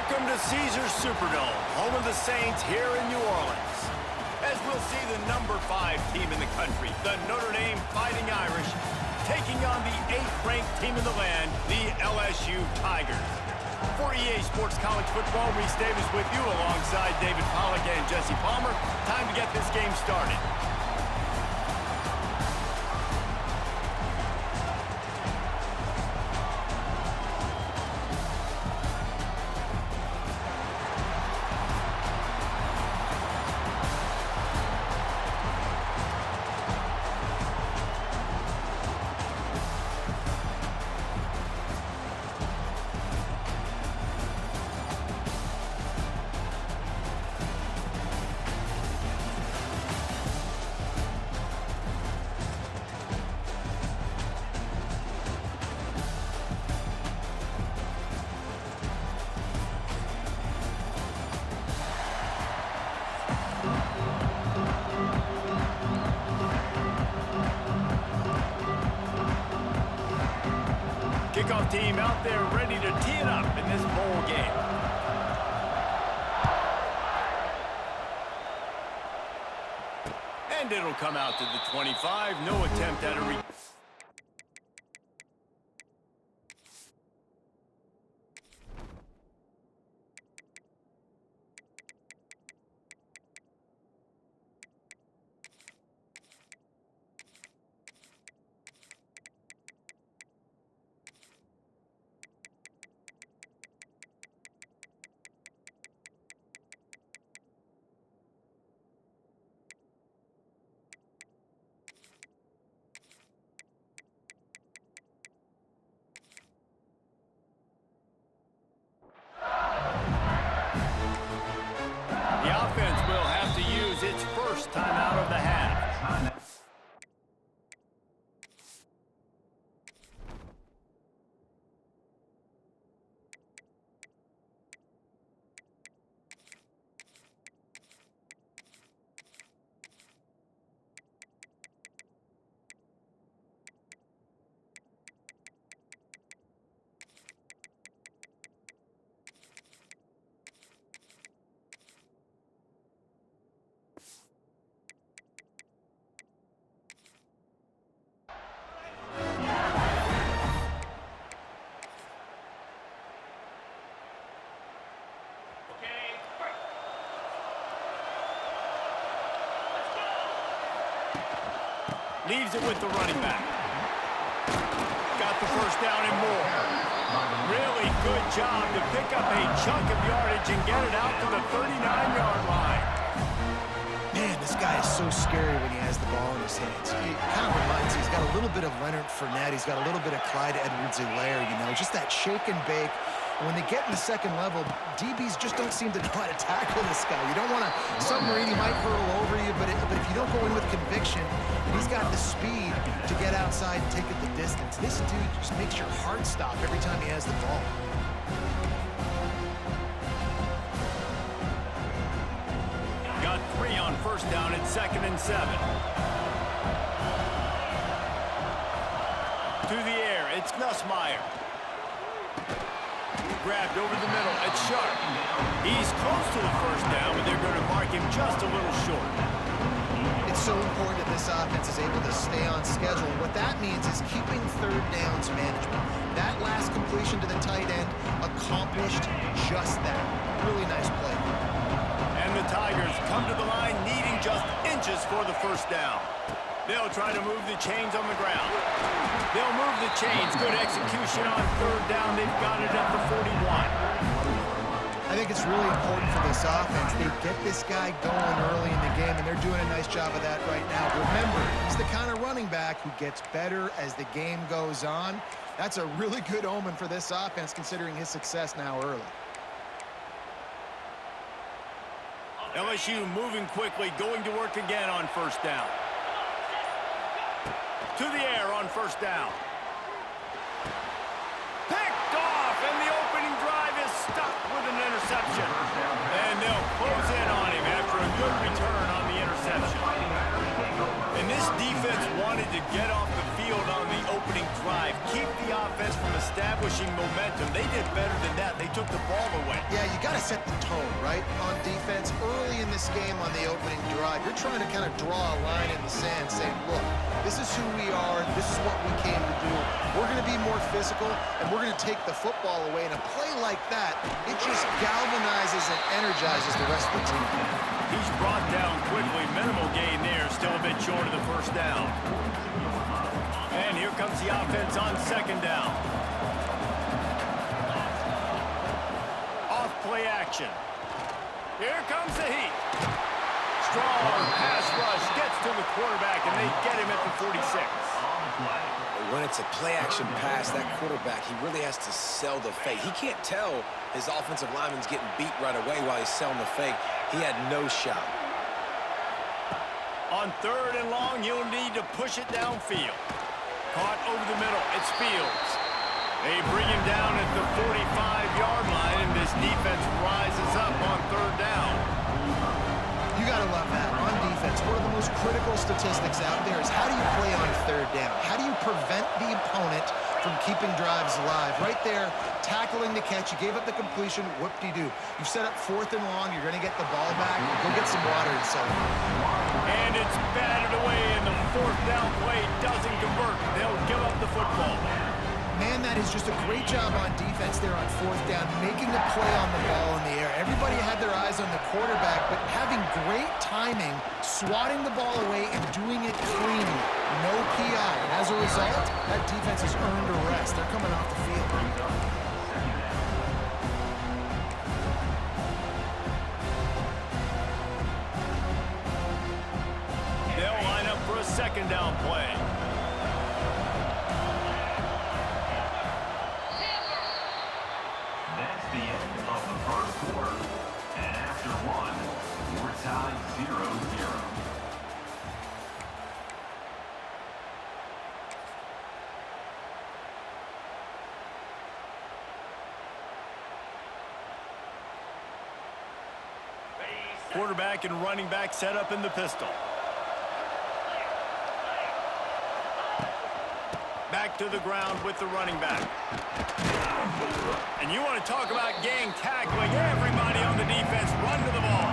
Welcome to Caesars Superdome, home of the Saints here in New Orleans. As we'll see the number 5 team in the country, the Notre Dame Fighting Irish, taking on the 8th-ranked team in the land, the LSU Tigers. For EA Sports College Football, Reese Davis with you alongside David Pollack and Jesse Palmer. Time to get this game started. Kickoff team out there ready to tee it up in this bowl game. And it'll come out to the 25. No attempt at a The offense will have to use its first time out of the half. Leaves it with the running back. Got the first down and more. Really good job to pick up a chunk of yardage and get it out to the 39-yard line. Man, this guy is so scary when he has the ball in his hands. He kind of reminds me, he's got a little bit of Leonard Fournette. He's got a little bit of Clyde Edwards-Helaire, you know, just that shake and bake. And when they get in the second level, DBs just don't seem to know how to tackle this guy. You don't want to submarine, he might hurtle over you, but if you don't go in with conviction, and he's got the speed to get outside and take it the distance. This dude just makes your heart stop every time he has the ball. Got 3 on first down and 2nd and 7. To the air, it's Nussmeier. Grabbed over the middle, it's Sharp. He's close to the first down, but they're going to mark him just a little short. It's so important that this offense is able to stay on schedule. What that means is keeping third downs manageable. That last completion to the tight end accomplished just that. Really nice play. And the Tigers come to the line needing just inches for the first down. They'll try to move the chains on the ground. They'll move the chains. Good execution on third down. They've got it at the 41. I think it's really important for this offense. They get this guy going early in the game, and they're doing a nice job of that right now. Remember, he's the kind of running back who gets better as the game goes on. That's a really good omen for this offense, considering his success now early. LSU moving quickly, going to work again on first down. To the air on first down. Picked off, and the opening drive is stopped with an interception. And they'll close in on him after a good return on the interception. And this defense wanted to get off the field on the opening opening drive, keep the offense from establishing momentum. They did better than that. They took the ball away. Yeah, you got to set the tone, right, on defense. Early in this game on the opening drive, you're trying to kind of draw a line in the sand saying, look, this is who we are. This is what we came to do. We're going to be more physical, and we're going to take the football away. And a play like that, it just galvanizes and energizes the rest of the team. He's brought down quickly. Minimal gain there. Still a bit short of the first down. And here comes the offense on second down. Off play action. Here comes the heat. Strong pass rush gets to the quarterback, and they get him at the 46. When it's a play-action pass, that quarterback, he really has to sell the fake. He can't tell his offensive lineman's getting beat right away while he's selling the fake. He had no shot. On third and long, you'll need to push it downfield. Caught over the middle. It's Fields. They bring him down at the 45-yard line, and this defense rises up on third down. You got to love that. On defense, one of the most critical statistics out there is how do you play on third down? How do you prevent the opponent from keeping drives alive? Right there, tackling the catch. You gave up the completion. Whoop-de-doo. You've set up fourth and long. You're going to get the ball back. Go get some water and settle. And it's batted away, and the fourth down play doesn't convert. They'll give up the football. Man, that is just a great job on defense there on fourth down, making the play on the ball in the air. Everybody had their eyes on the quarterback, but having great timing, swatting the ball away, and doing it cleanly. No PI. And as a result, that defense has earned a rest. They're coming off the field. They'll line up for a second down play. That's the end of the first quarter. And after one, we're tied 0-0. Quarterback and running back set up in the pistol. Back to the ground with the running back. And you want to talk about gang tackling. Everybody on the defense run to the ball.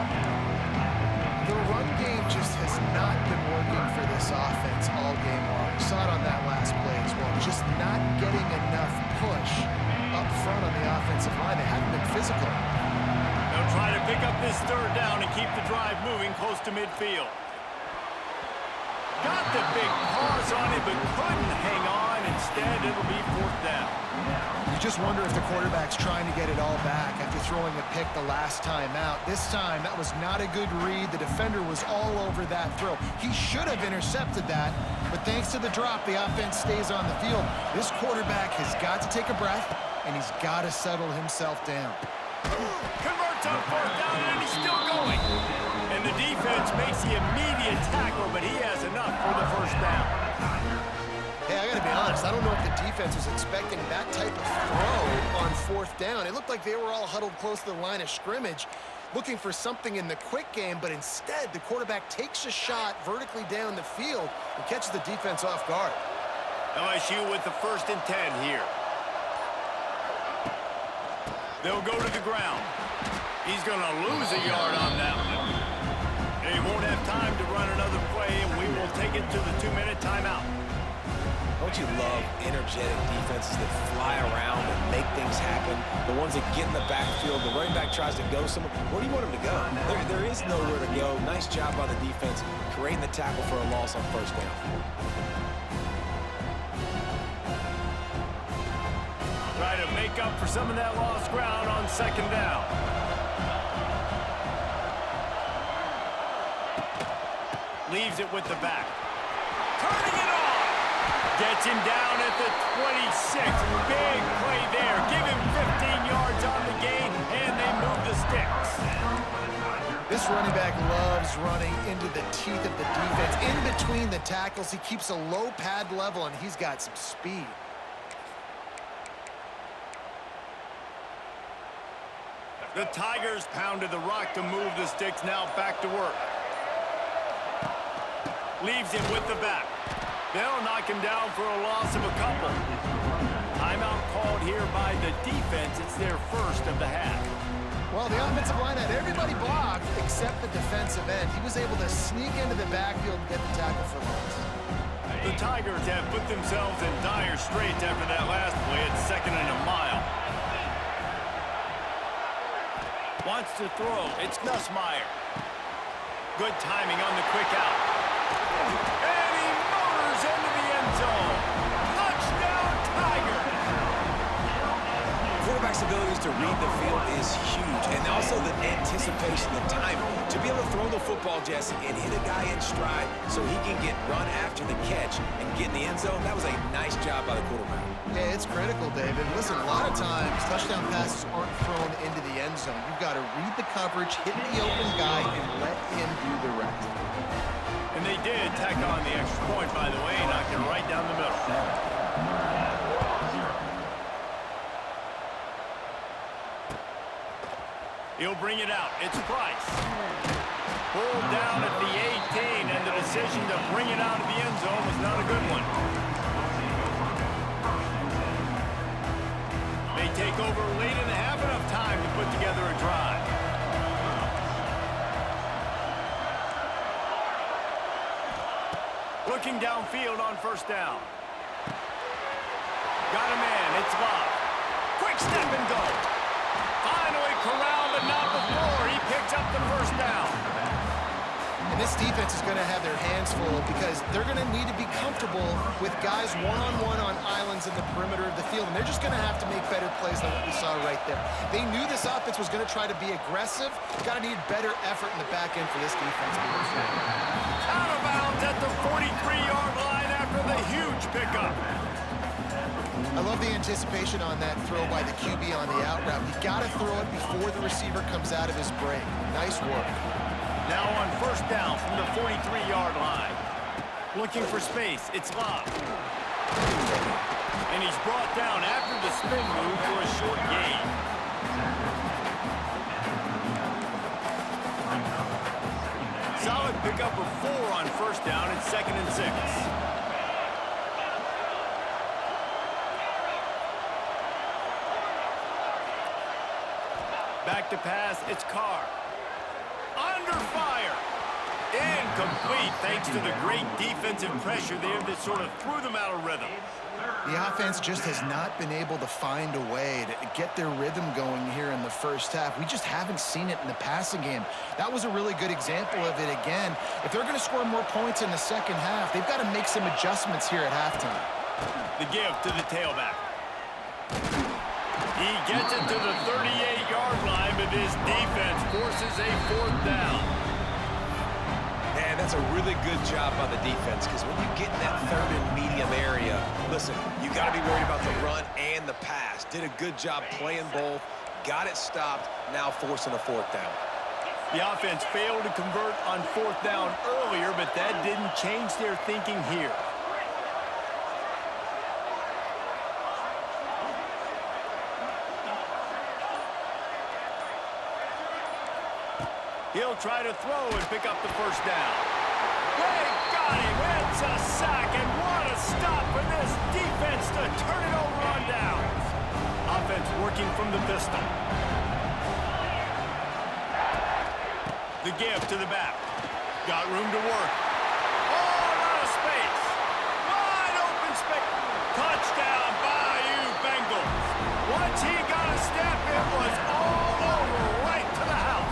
The run game just has not been working for this offense all game long. You saw it on that last play as well. Just not getting enough push up front on the offensive line. They haven't been physical. They'll try to pick up this third down and keep the drive moving close to midfield. Got the big pause on it, but couldn't hang on. Instead, it'll be fourth down. You just wonder if the quarterback's trying to get it all back after throwing a pick the last time out. This time, that was not a good read. The defender was all over that throw. He should have intercepted that, but thanks to the drop, the offense stays on the field. This quarterback has got to take a breath, and he's got to settle himself down. Converts on fourth down, and he's still going. And the defense makes the immediate tackle, but he has enough for the first down. Hey, I got to be honest. I don't know if the defense was expecting that type of throw on fourth down. It looked like they were all huddled close to the line of scrimmage, looking for something in the quick game, but instead the quarterback takes a shot vertically down the field and catches the defense off guard. LSU with the 1st and 10 here. They'll go to the ground. He's going to lose a yard on that one. They won't have time to run another play, and we will take it to the 2-minute timeout. Don't you love energetic defenses that fly around and make things happen? The ones that get in the backfield, the running back tries to go somewhere. Where do you want him to go? There is nowhere to go. Nice job by the defense creating the tackle for a loss on first down. Try to make up for some of that lost ground on second down. Leaves it with the back. Turning it on. Gets him down at the 26. Big play there. Give him 15 yards on the gain, and they move the sticks. This running back loves running into the teeth of the defense. In between the tackles, he keeps a low pad level, and he's got some speed. The Tigers pounded the rock to move the sticks. Now back to work. Leaves him with the back. They'll knock him down for a loss of a couple. Timeout called here by the defense. It's their first of the half. Well, the offensive line had everybody blocked except the defensive end. He was able to sneak into the backfield and get the tackle for loss. The Tigers have put themselves in dire straits after that last play at 2nd and a mile. Wants to throw. It's Nussmeier. Good timing on the quick out. And he motors into the end zone. Touchdown, Tigers! Quarterback's abilities to read the field is huge, and also the anticipation, the timing. To be able to throw the football, Jesse, and hit a guy in stride so he can get run after the catch and get in the end zone, that was a nice job by the quarterback. Yeah, it's critical, David. Listen, a lot of times, touchdown passes aren't thrown into the end zone. You've got to read the coverage, hit the open guy, and let him do the rest. And they did tack on the extra point, by the way, knocked it right down the middle. He'll bring it out. It's Price. Pulled down at the 18, and the decision to bring it out of the end zone was not a good one. They take over late and have enough time to put together a drive. Looking downfield on first down. Got a man. It's Love. Quick step and go. Finally corralled, but not before. He picks up the first down. And this defense is going to have their hands full because they're going to need to be comfortable with guys one-on-one on islands in the perimeter of the field, and they're just going to have to make better plays than what we saw right there. They knew this offense was going to try to be aggressive. Got to need better effort in the back end for this defense moving forward. Out of bounds at the 43-yard line after the huge pickup. I love the anticipation on that throw by the QB on the out route. You got to throw it before the receiver comes out of his break. Nice work. Now on first down from the 43-yard line. Looking for space. It's Love. And he's brought down after the spin move for a short gain. Solid pickup of 4 on first down and 2nd and 6. Back to pass, it's Carr. Under fire. Incomplete thanks to the great defensive pressure there that sort of threw them out of rhythm. The offense just has not been able to find a way to get their rhythm going here in the first half. We just haven't seen it in the passing game. That was a really good example of it again. If they're going to score more points in the second half, they've got to make some adjustments here at halftime. The give to the tailback. He gets it to the 38-yard line, but his defense forces a 4th down. Man, that's a really good job by the defense, because when you get in that 3rd and medium area, listen, you got to be worried about the run and the pass. Did a good job playing both, got it stopped, now forcing a 4th down. The offense failed to convert on 4th down earlier, but that didn't change their thinking here. He'll try to throw and pick up the first down. They got him. It's a sack, and what a stop for this defense to turn it over on downs. Offense working from the pistol. The give to the back. Got room to work. All out of space. Wide open space. Touchdown, Bayou Bengals. Once he got a step, it was all over right to the house.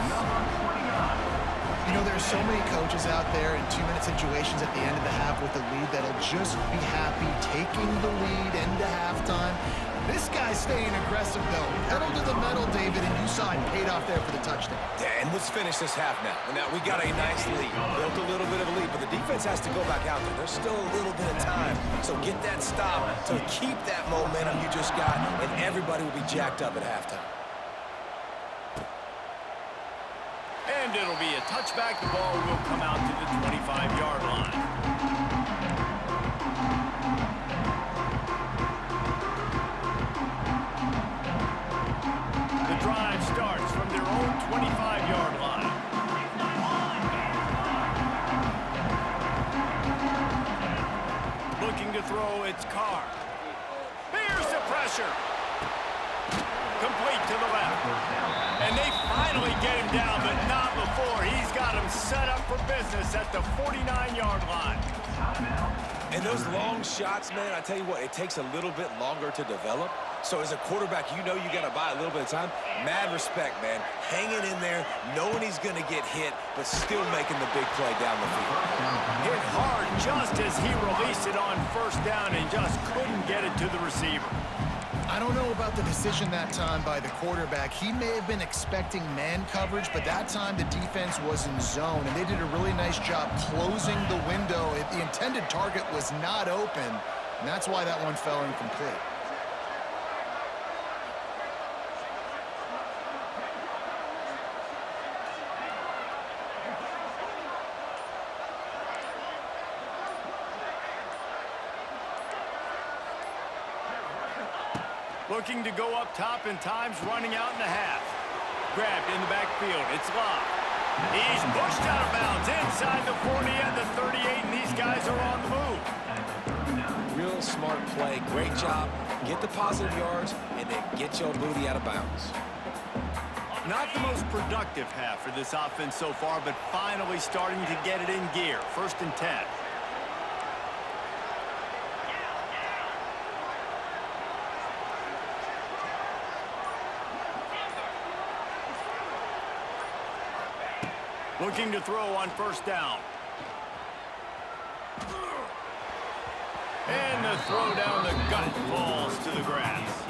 You know, there's so many coaches out there in 2-minute situations at the end of the half with the lead that'll just be happy taking the lead into halftime. This guy's staying aggressive, though. Pedal to the metal, David, and you saw it paid off there for the touchdown. Yeah, and let's finish this half now. Now, we got a nice lead. Built a little bit of a lead, but the defense has to go back out there. There's still a little bit of time. So get that stop to keep that momentum you just got, and everybody will be jacked up at halftime. And it'll be a touchback. The ball will come out to the 25-yard line. The drive starts from their own 25-yard line. Looking to throw, it's Carr. Here's the pressure. Complete to the left. And they finally get him down, but not before. He's got him set up for business at the 49-yard line. And those long shots, man, I tell you what, it takes a little bit longer to develop. So as a quarterback, you know you got to buy a little bit of time. Mad respect, man. Hanging in there, knowing he's going to get hit, but still making the big play down the field. Hit hard just as he released it on first down and just couldn't get it to the receiver. I don't know about the decision that time by the quarterback. He may have been expecting man coverage, but that time the defense was in zone, and they did a really nice job closing the window. The intended target was not open, and that's why that one fell incomplete. Looking to go up top in times, running out in the half. Grabbed in the backfield. It's Love. He's pushed out of bounds inside the 40 and the 38, and these guys are on the move. Real smart play. Great job. Get the positive yards, and then get your booty out of bounds. Not the most productive half for this offense so far, but finally starting to get it in gear. 1st and 10. Looking to throw on 1st down. And the throw down the gut falls to the grass.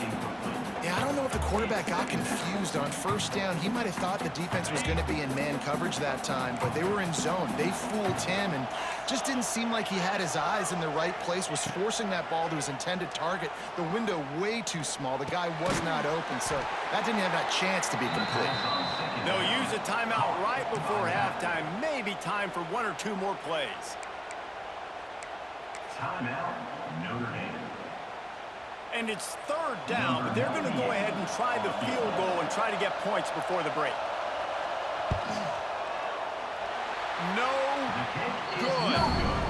Yeah, I don't know if the quarterback got confused on 1st down. He might have thought the defense was going to be in man coverage that time, but they were in zone. They fooled him and just didn't seem like he had his eyes in the right place, was forcing that ball to his intended target. The window way too small. The guy was not open, so that didn't have that chance to be complete. They'll use a timeout right before halftime. Maybe time for 1 or 2 more plays. Timeout, Notre Dame. And it's 3rd down, but they're going to go ahead and try the field goal and try to get points before the break. No good.